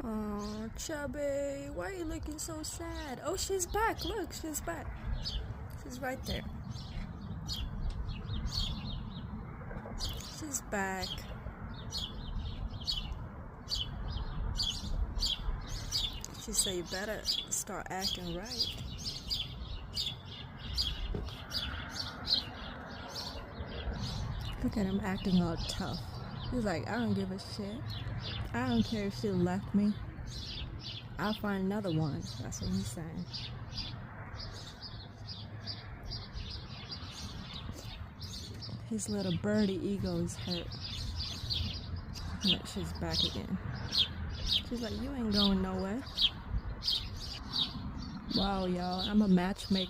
Oh, Chubby, why are you looking so sad? Oh, she's back. Look, she's back. She's right there. She's back. She said you better start acting right. Look at him acting all tough. He's like, I don't give a shit. I don't care if she left me. I'll find another one. That's what he's saying. His little birdie ego is hurt. Look, she's back again. She's like, you ain't going nowhere. Wow, y'all, I'm a matchmaker.